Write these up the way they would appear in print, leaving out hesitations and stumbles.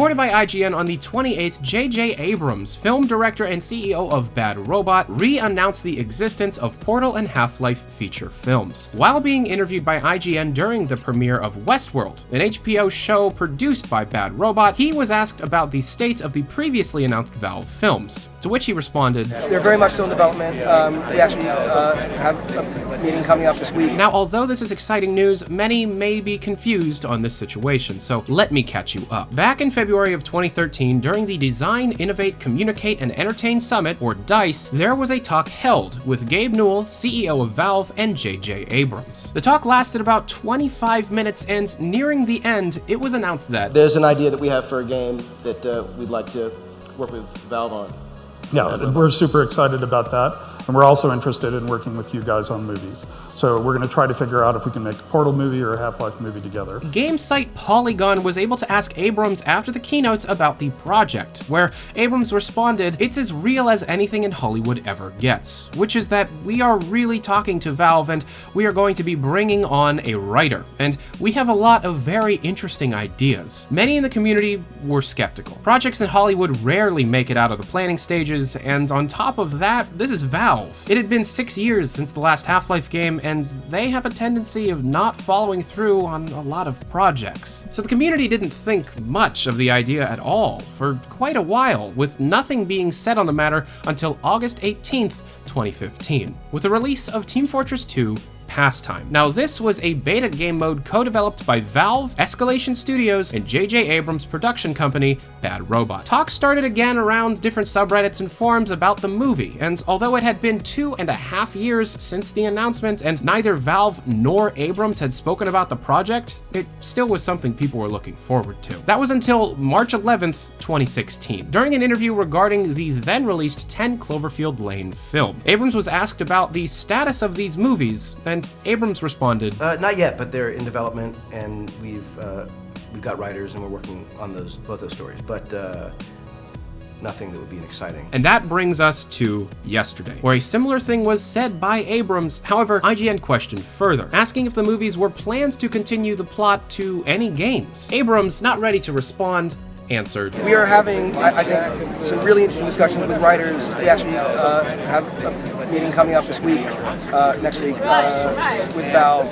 Reported by IGN on the 28th, JJ Abrams, film director and CEO of Bad Robot, re-announced the existence of Portal and Half-Life feature films. While being interviewed by IGN during the premiere of Westworld, an HBO show produced by Bad Robot, he was asked about the state of the previously announced Valve films, to which he responded, "They're very much still in development. We actually have a meeting coming up this week." Now, although this is exciting news, many may be confused on this situation, so let me catch you up. Back in February of 2013, during the Design, Innovate, Communicate, and Entertain Summit, or DICE, there was a talk held with Gabe Newell, CEO of Valve, and JJ Abrams. The talk lasted about 25 minutes, and nearing the end, it was announced that there's an idea that we have for a game that we'd like to work with Valve on. Yeah, we're super excited about that, and we're also interested in working with you guys on movies. So we're going to try to figure out if we can make a Portal movie or a Half-Life movie together. Game site Polygon was able to ask Abrams after the keynotes about the project, where Abrams responded, "It's as real as anything in Hollywood ever gets," which is that we are really talking to Valve and we are going to be bringing on a writer, and we have a lot of very interesting ideas. Many in the community were skeptical. Projects in Hollywood rarely make it out of the planning stages, and on top of that, this is Valve. It had been 6 years since the last Half-Life game, and they have a tendency of not following through on a lot of projects. So the community didn't think much of the idea at all for quite a while, with nothing being said on the matter until August 18th, 2015, with the release of Team Fortress 2 Pastime. Now, this was a beta game mode co-developed by Valve, Escalation Studios, and JJ Abrams' production company, Bad Robot. Talks started again around different subreddits and forums about the movie, and although it had been 2.5 years since the announcement, and neither Valve nor Abrams had spoken about the project, it still was something people were looking forward to. That was until March 11th, 2016. During an interview regarding the then-released 10 Cloverfield Lane film, Abrams was asked about the status of these movies, and Abrams responded, "Not yet, but they're in development, and we've got writers, and we're working on both those stories. But nothing that would be exciting." And that brings us to yesterday, where a similar thing was said by Abrams. However, IGN questioned further, asking if the movies were plans to continue the plot to any games. Abrams, not ready to respond, answered, "We are having, I think, some really interesting discussions with writers. We actually have a meeting coming up this week, next week, with Valve.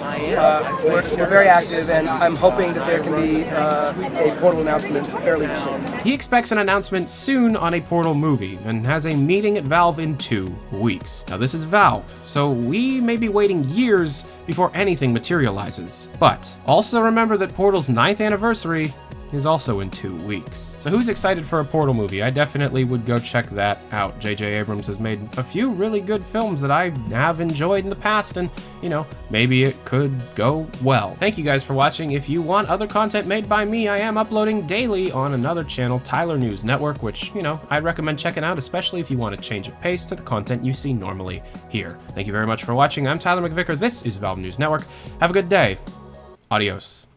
We're very active, and I'm hoping that there can be a Portal announcement fairly soon." He expects an announcement soon on a Portal movie, and has a meeting at Valve in 2 weeks. Now, this is Valve, so we may be waiting years before anything materializes. But also remember that Portal's 9th anniversary is also in 2 weeks. So who's excited for a Portal movie? I definitely would go check that out. JJ Abrams has made a few really good films that I have enjoyed in the past, and, you know, maybe it could go well. Thank you guys for watching. If you want other content made by me, I am uploading daily on another channel, Tyler News Network, which, you know, I'd recommend checking out, especially if you want a change of pace to the content you see normally here. Thank you very much for watching. I'm Tyler McVicker. This is Valve News Network. Have a good day. Adios.